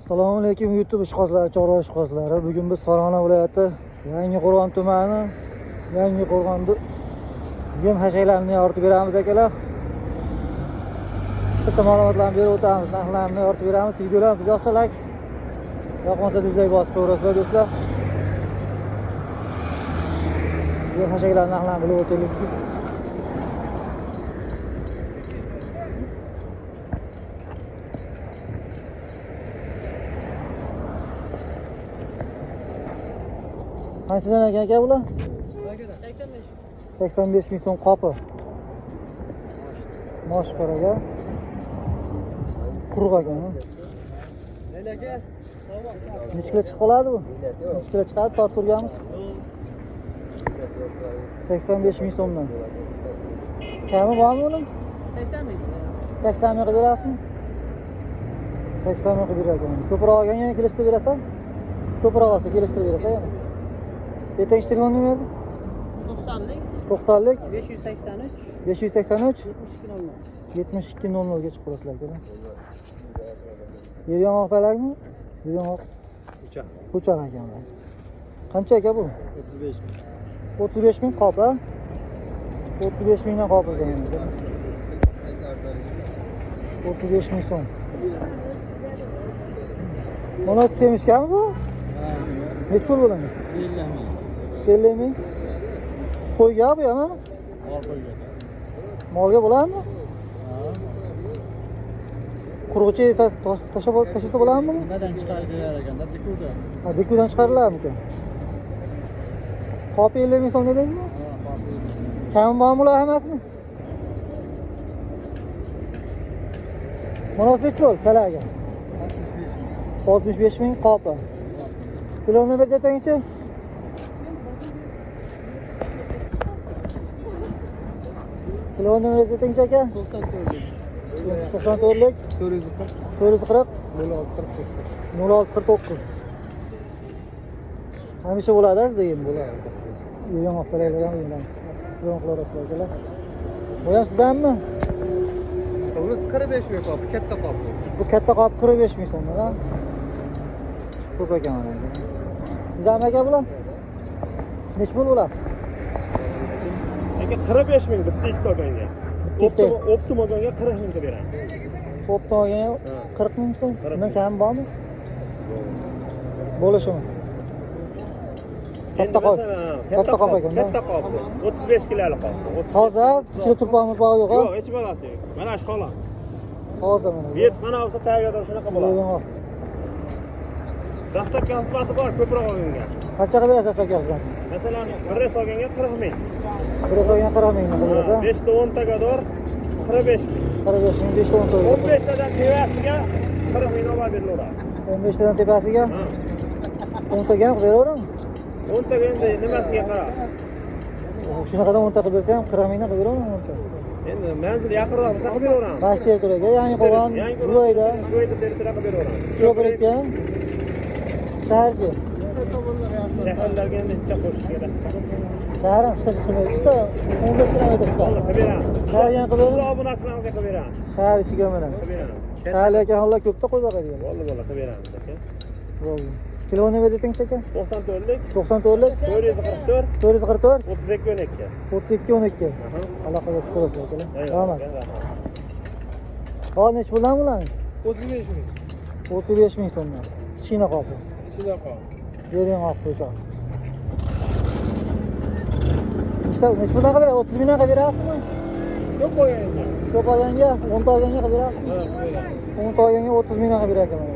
Assalomu alaykum YouTube ishqozlari, chorva ishqozlari. Bugun biz Farg'ona viloyati Yangiqo'rg'on tumani Yangiqo'rg'onda yem hashaklarini yoritib beramiz akalar. Qisqacha ma'lumotlarni berib o'tamiz, narxlarni yoritib beramiz. Videolarni biz yoqsa like, yoqmasa dislike bosib qo'yasizlar do'stlar. Yem hashaklarini narxlarini bilib o'taylik. Qanchadan ekan aka bular? 85. 85 ming so'm qopi. Mosh bor aka. Quruq ekan. Aka. Necha kilo chiqib qoladi bu? Necha kilo chiqadi? Tortib ko'rganmiz. 85 ming so'mdan. Kami bormi uning? 80 ming. 80 ming qilib berasizmi? 80 ming qilib berakan. Ko'proq olganga kelishtirib berasan? Ko'proq olsa kelishtirib berasan yana. Yetinchi telefon nomeri? 90lik. 90lik 583 583 7200. 7200 ga chiqib qolasizlar aka. Yer yong'oq palakmi? Yer yong'oq. Ko'char ekan. Qancha aka bu? 35 ming. 35 ming qop a? 35 mingdan qop ekan. 35 ming so'm. Mana semishkami bu? Necha pul bo'ladi? 50 ming. Qo'yga bu ham? Molga bo'ladimi? Quruqcha esa tashlasa bo'ladimi? Nimadan chiqarib berar ekanda? Dikuda. Ha, dikudan chiqariladimi? Qopi 50 ming so'm dedingizmi? Ha, qopi. Kam bormi ular hammasini? Mana necha pul palaga? 65 ming qopi. Telefon nomer aytingchi. Telefon nomeringizni aytingchi aka. 94lik 440 0649. Hamisha bo'ladi sizda endi. Bo'ladi. Yong'oq palaklar ham bilamiz. Telefon qilarasizlar akalar. Bu ham sizdanmi? Bunisi 45 ming qop, katta qop. Bu katta qop 45 ming so'mdan. Ko'p ekan mana. Sizdanmi aka bular? Necha pul bular? Aka 45 ming bitta ikkita olganga. Optim olganga 40 mingga beramiz. Optim olganga 40 ming so'm. Bundan kam bormi? Bo'lishimi? Katta qop. Katta qop ekan. Katta qop. 35 kilolik qop. Hozir ichida turpog'imiz bor yo'q? Yo'q, hech bo'lmasa. Mana shu holat. Hozir mana. Bet mana olsa tayyorda shunaqa bo'ladi. Dastlabki xizmati bor ko'proq olganga. Qancha qilib berasiz dastlabki? Masalan, bir res olganga 40 ming. Bir olgan 40 ming qilib berasiz. 5 ta 10 taga dor 45 ming. 45 ming 5 ta 10 ta. 15 tadan tevasiga 40 ming olib berilaveradi. 15 tadan tepasiga 10 taga ham qilib beraverami? 10 taga endi nimasiga qarab. Shunaqadan 10 ta qilib bersa ham 40 mingdan qilib beraverami 10 ta? Endi manzil yaqinroq bo'lsa qilib beraveramiz. Rossiya turaga, Yangiqo'rg'on, G'oyda, G'oyda teritoriyaga qilib beraveramiz. shu birga shaharchi. Shaharlarga endi necha qo'shish kerak? Shahar ham chiqib chiqmaydi. 15 kilometr chiqadi. Qilib beramiz. Shaharga ham qilib Biz beramiz. obunachilarga qilib beramiz. Shahar ichiga mana. Qilib beramiz. Shaharlarga hollar ko'pda qo'y boqadigan. Bo'ldi, qilib beramiz aka. Bo'ldi. Telefon nomer aytingchi aka. 94lik 94lik 444 444 3212. 3212. Aloqaga chiqarasiz akalar. Rahmat. Hozir necha puldan bular? 35 ming. 35 ming so'mdan. Kichkina qopi. Ichida qol. Bering olib qo'ycha. Necha puldan qilib berasiz? 30 mingdan qilib berasizmi? Ko'p qo'ygan ekan. Ko'p olganga, 10 ta olganga qilib berasizmi? Ha, qo'ygan. 10 ta olganga 30 mingdan qilib berar ekanman.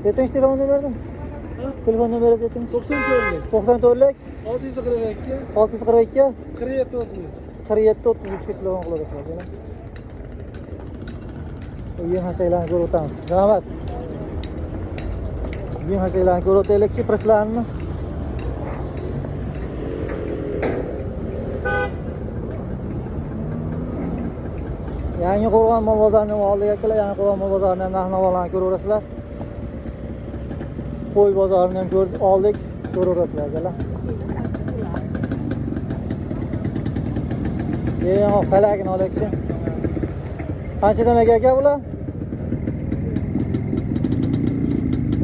Aytingchi telefon nomerni? Telefon nomeringizni aytingchi. 94lik 94lik 642 642 47 33. 47 33 ga telefon qilasizlar. Yem hashaklarni ko'rib o'tamiz. Rahmat. Yem hashaklarni ko'rib o'taylikchi, prislarini. Yangiqo'rg'on mol bozorining oldiga kelib, Yangiqo'rg'on mol bozorining narx-navolarni ko'raverasizlar. Qo'y bozorini ham ko'rib oldik, ko'raverasizlar akalar. Yong'oq palagini olaylikchi. Qanchadan aka bular?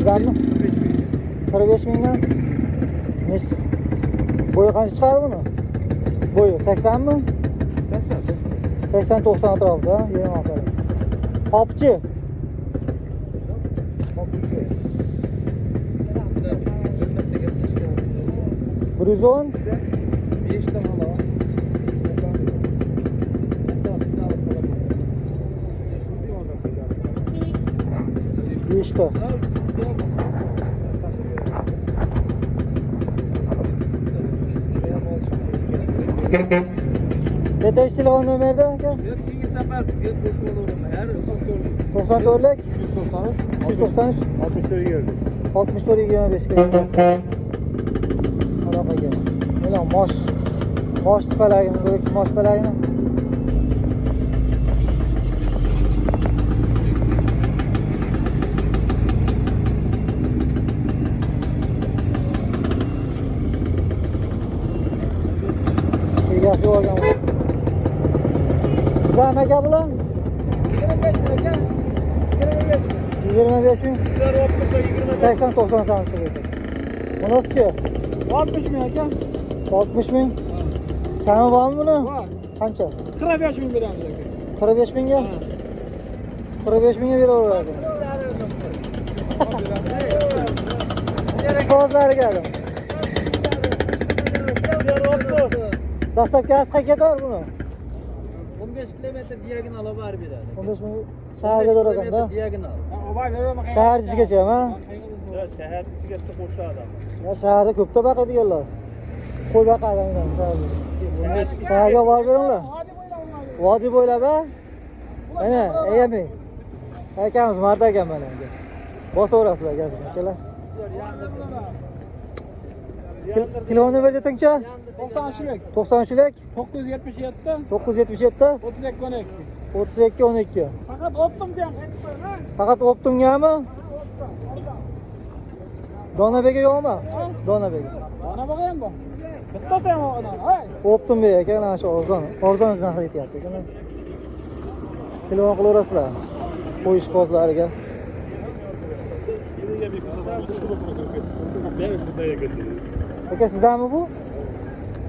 Sizdanmi? 45 mingdan. Nes? Bo'yi qancha chiqadi buni? Bo'yi 80 mi? 80-90 atrofida, yerim atrofida. Qopchi. Bruzon 5 ta mala. 5 ta. Yetinchi telefon nomerda aka? Keyingi safar gel qo'shib olaman. Har 94lik 393 393 64 ga 64 25 berdi. ga. Aloqaga. Mana mosh tipalagini, ko'rik mosh tipalagini. Egasi olgan. Sizdan aka bular? 25 ming. 80-90 santim. Bunisi-chi? 60 ming aka. 60 ming. Kami bormi buni? Bor. Qancha? 45 ming beramiz aka. 45 mingga? 45 mingga beraveradi. Ishqozlariga adam. Dastlabkasi qayerga ketadi buni? 15 kilometr diagonal olib beradi. 15 ming shaharga doğru ekanda. Diagonal. Shahar ichigacha, ha? Ya shahar ichiga qo'shadi. Ya shaharda ko'pda boqadiganlar. Qo'y boqadigan shaharda. Shaharga borib beringlar. Vodiy bo'ylab, ha? Mana, ayami. Akamiz marda ekan mana. Bosaverasizlar gazini, akalar. Telefon nomer aytingchi? 93lik 93lik 977 977 32 12. 32 12. Faqat optimga ham qaytib qo'yma. Faqat Optimgami? Donabega yo'qmi? Donabega. Ona bog'i ham bor. Bittasi ham ona. Hay. Optimga ekan, ana shu arzon narxda ketyapti ekan. Telefon qilaverasizlar. Qo'yish qozlariga. Aka sizdanmi bu?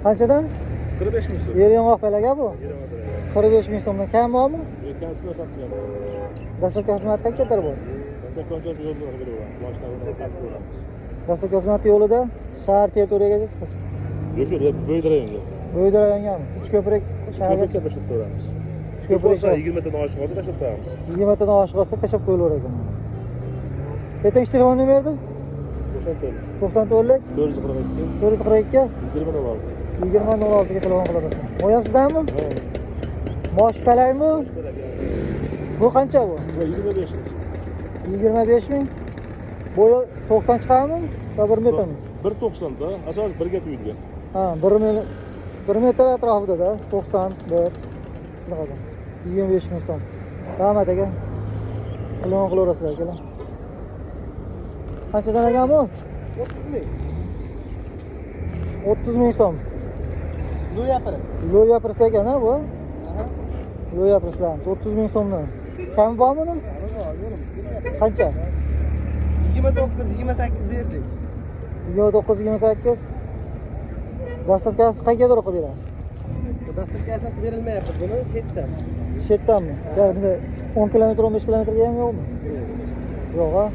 Qanchadan? 45 ming so'm. Yer yong'oq palaga bu? 45 ming so'mdan kam bormi? Yetkazishni sotmayapman. Dastlabki xizmat qayerga ketar bu? Dastlab konchasi yo'lda qilaveramiz. Boshlarni qatib qo'yamiz. Dastlabki xizmat yo'lida shahar territoriyagacha chiqish. Yo'q, shu bo'yda rayonga. Bo'yda rayongami? Uchko'prik shaharga Ko'pincha tashlab qo'yamiz. Uchko'prik shahar. 20 metrdan oshiq bo'lsa tashlab qo'yamiz. 20 tadan oshiq olsa tashlab qo'yilar ekan. Yetinchi telefon nomerdi? 94lik 442 442 20 20 ga telefon qilaverasizlar. Bu ham sizdanmi? Mosh palaymi? Bu qancha bu? 25 ming. 25 ming. Bo'yi 90 chiqadimi? Yo 1 metrmi? 1.90 da, asosan 1 ga tuyilgan. Ha, 1 metr atrofida-da, 91 qanaqa? 25 ming so'm. Rahmat aka. Telefon qilaverasizlar akalar. Qanchadan ekan bu? 30 ming. 30 ming so'm. Lo'ya pris. Lo'ya prisi ekan ha bu? Aha. Lo'ya prislar 30 ming so'mdan. Kam bormi buni? Qancha? 29-28 berdik. 29-28. Dastlabkasi qayerga doğru qilib berasiz? Dastlabkasi qilib berilmayapti. Buni chetdan. Chetdanmi? Ya'ni 10 kilometr, 15 kilometrga ham yo'qmi? Yo'q, ha?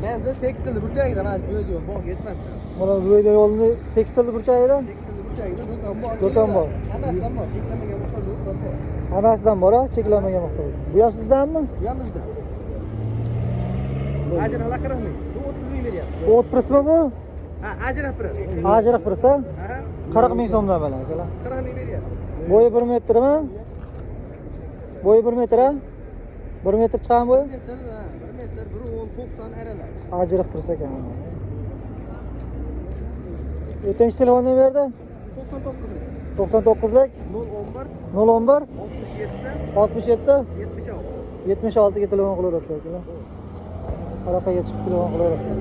Manzil tekstilni burchagidan hali bu yo'l bog' yetmasdan. Mana bu yerda yo'lni tekstilni burchagida Tekstilni burchagida do'kon bor. Do'kon bor. Hammasidan bor. Cheklamagan muhtoj do'kon bor. hammasidan bor, ha, cheklanmagan miqdorda. Bu ham sizdanmi? Bu ham bizda. Ajr hala 40 ming. Bu 30 ming beryapti. Bu o't prismi bu? Ha, ajrab pris. Ajriq prisi, ha? Aha. 40 ming so'mdan bilan akalar. 40 ming beryapti. Bo'yi 1 metrmi? Bo'yi 1 metr, ha? 1 metr chiqadimi bo'yi? 1 metr, ha, 1 metr, 1.90 aralash. Ajriq prisi ekan. O'tinchi telefon nomerda? 99 lik. 99lik 011 011 67 67 76. 76 ga telefon qilaverasizlar akalar. Aloqaga chiqib telefon qilaverasizlar.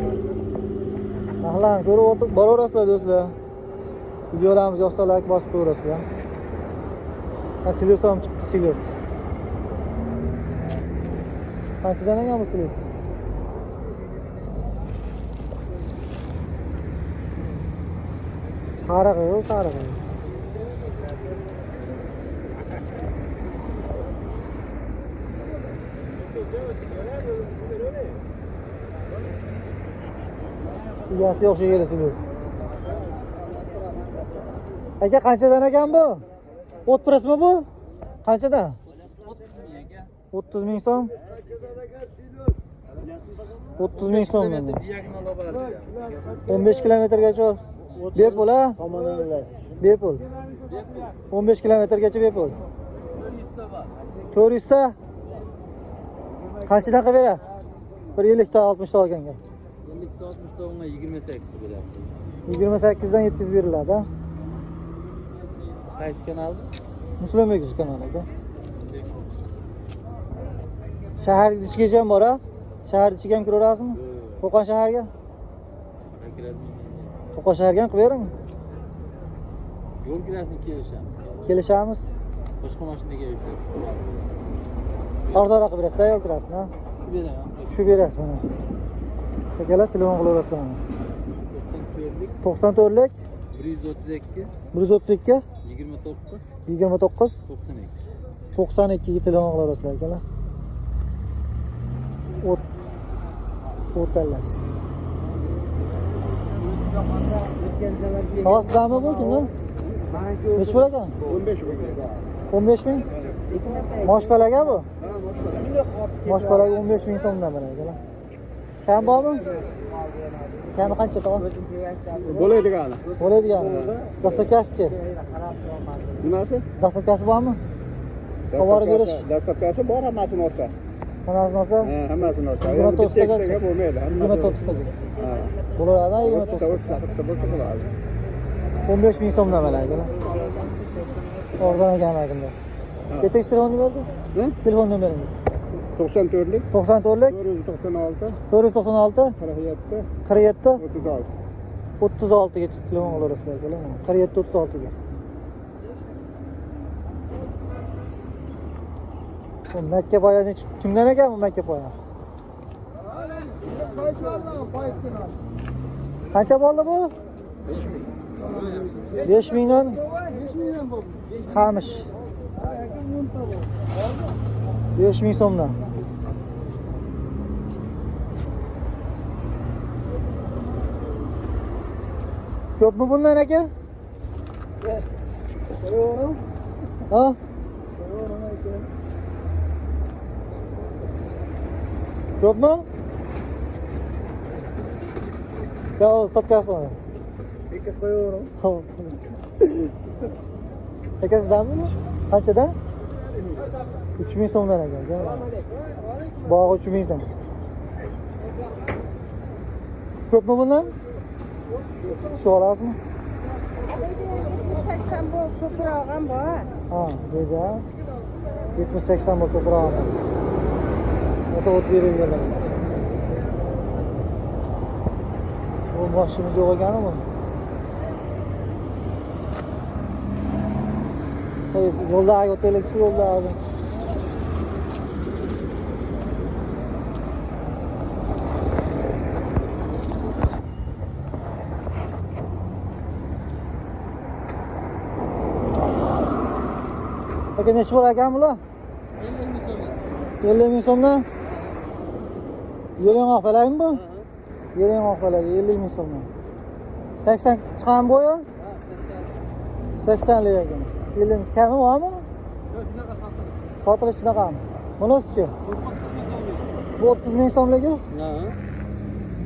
Mahlan ko'rib o'tib boraverasizlar do'stlar. Videolarimiz yoqsa like bosib qo'yaverasizlar. Silos ham chiqdi, silos. Qanchadan ekan bu silos? Sarığı o, sarığı. Uyası yok, şey gelesi bu. Aka qanchadan ekan bu? O't mi bu? Qanchadan? 30 ming so'm. 30 ming so'm. Diyagini olib beradi. 15 kilometrgacha ol. Bepul ha? Bepul. 15 kilometrgacha bepul. 400 ta. Qanchadan qilib berasiz? 150 ta 60 ta olganga. 50 ta 60 ta unga 28 beryapti. 28 dan 700 beriladi ha. Qaysi kanalda? Muslim Egiz kanalida. Shahar ichigacha ham bor ha? Shahar ichiga ham kiraverasizmi? Qo'qon shaharga? Qo'qon shaharga ham qilib bering. Yo'l kirasini kelishamiz. Kelishamiz. Boshqa mashinaga yuribdi. Arzonroq qilib berasiz-da, yo'l kirasini ha? Shu beraman. Shu berasiz mana. Akalar telefon qilaverasizlar mana. 94lik 94lik 132 132 29 29 92. 92 ga telefon qilaverasizlar akalar. O't tanlash. Hozirmi bu kimda? Nech pul ekan? 15 ming. 15 ming? Moshpalaga bu? Moshpalaga 15 ming so'mdan beradi. Kam bormi? Kami qancha tog'a? Bo'ladigan. Bo'ladigan. Dastlabkasichi? Nimasi? Dastlabkasi bormi? Oborib berish. Dastlabkasi bor, hammasini olsa. Hammasini olsa? Hammasini olsa. 29 taga bo'lmaydi. 29 taga. Ha. Bo'laveradi 30 ta 29. 30 ta bo'lsa bo'ladi. 15 ming so'mdan beradi. Arzon ekan akimda. Yetakchi telefon berdi? Ha? Telefon nomeringiz? 94lik 94lik 496 496 47 47 36. 36 ga telefon qilaverasizlar akalar. 47 36 ga. Bu Makka poyani kimdan ekan bu Makka poya? Qancha bo'ldi bu? 5 mingdan qamish. 5 ming so'mdan. Ko'pmi bundan aka? Ha? Ko'pmi? Ya sotkasini. Ikki qo'yaverim. Aka sizdanmi bu? Qanchadan? 3 ming so'mdan ekan. Bog'i 3 mingdan. Ko'pmi bundan? Shu olasizmi? 80 bu ko'proq ham bor. Ha, dedi. 70-80 bu ko'proq. Nasıl o't berilganlar. Bu boshimiz yo'q ekanmi? Yo'ldagi o'taylik, shu yo'ldagi. Aka nechi bor ekan bular? 50 ming so'mdan. Yering oq belaymi bu? Yering oq belaga 50 ming so'mdan. 80 chiqan bu ya? 80 lik ekan. 50 ming kami bormi? Sotilish shunaqami? Bunisi-chi? Bu 30 ming so'mligi? Ha.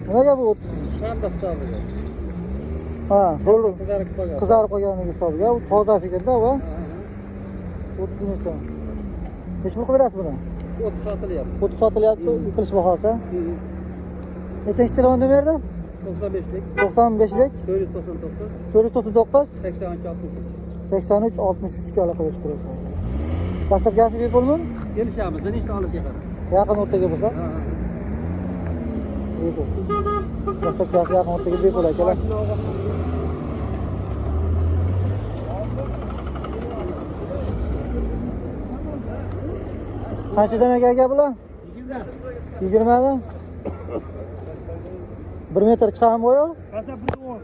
Nimaga bu 30 ming? Shamba hisobiga. Ha, to'g'ri. Qizarib qolgan. Qizarib qolganligi hisobiga bu tozasi ekanda bu. 30 ming so'm. Necha pul qilib berasiz buni? 30 sotilyapti. 30 sotilyapti, yutilish bahosi. Netinchi telefon nomerda? 95lik 95lik 499 499 83 63. 83 63 ga aloqaga chiqaverasiz. Dastlabkasi bepulmi? Kelishamiz, nechta olishga qadar. Yaqin o'rtaga bo'lsa? Bepul. Dastlabkasi yaqin o'rtaga bepul akalar. Qanchadan aka bular? 20 dan. 1 metr chiqadimi bu? Qasa 110.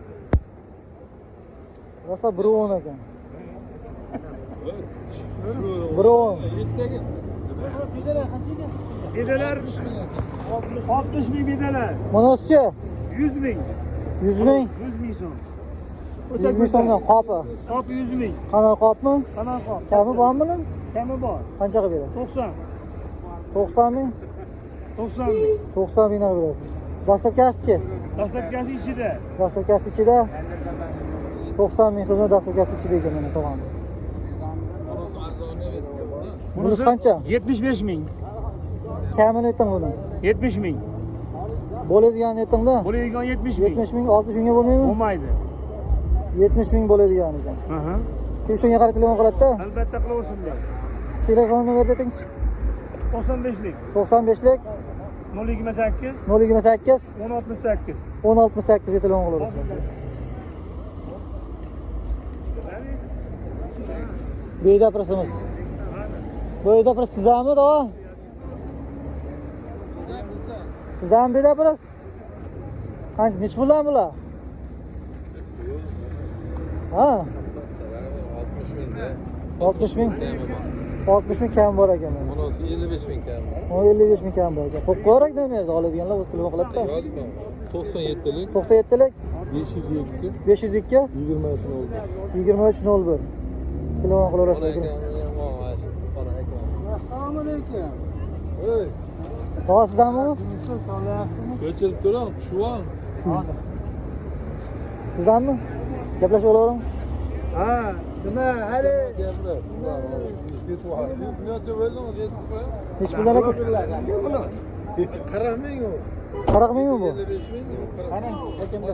Rosa 1.10 ekan. 1.10. Bedalar 60 ming bedalar. Monoschi 100 ming. 100 ming. 100 ming so'm. 100 ming so'mdan qopi. Qop 100 ming. Qanot qopmi? Qanot qop. Kami bormi buni? Kami bor. Qanchaga berasiz? 90. 90 ming. 90 ming. 90 mingdan berasiz. Dastlabkasichi? Dastlabkasi ichida. Dastlabkasi ichida 90 ming so'mdan dastlabkasi ichida ekan mana tog'amiz. Bunisi qancha? 75 ming. Kamini ayting buni. 70 ming. Bo'ladiganini aytingda. Bo'ladigan 70 ming. 70 ming, 60 mingga bo'lmaymi? Bo'lmaydi. 70 ming bo'ladigan ekan. Aha. Shunga qarab telefon qiladi-da. Albatta qilaversinlar. Telefon nomerni aytingchi. 95lik. 95lik 028 028 168. 1068 ga telefon qilaverasizlar. Buyda pirsimiz. Buyda pirs sizami da? Sizdan buyda pirs? Qancha nech puldan bular? Ha? 60 ming. 60 ming kam bor ekan. Bunisi 55 ming kam. 55 ming kam bor ekan. Qo'yib qo'yarak nomerni oladiganlar o'z telefon qiladi-da. Yozdim. 97lik 97lik 502 502 23 oldu. 2301 telefon qilaverasizlar. Assalomu alaykum. Hey, Tog'a sizdanmi bu? ko'chirib turing, shuvan. Sizdanmi? Gaplashib olavering. Ha, nima hali? Necha o'ldingiz yetib qo'y. Hech puldan aka. 40 ming u. 40 mingmi bu? 55 ming. Qarang, akimda.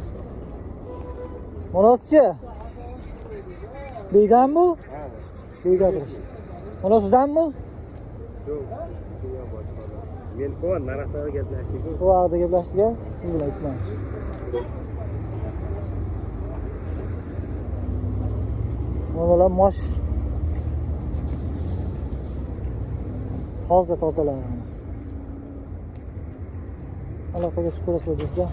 Monoschi. Beydan bu? Ha. Beydan bo'lish. Mana sizdanmi? Men ko'n narxda gaplashdik-ku. Bu vaqtda gaplashdik-a? Siz bilan aytmoqchi. Mana mosh. Hozir tozalar. Aloqaga chiqib ko'rasizlar do'stlar.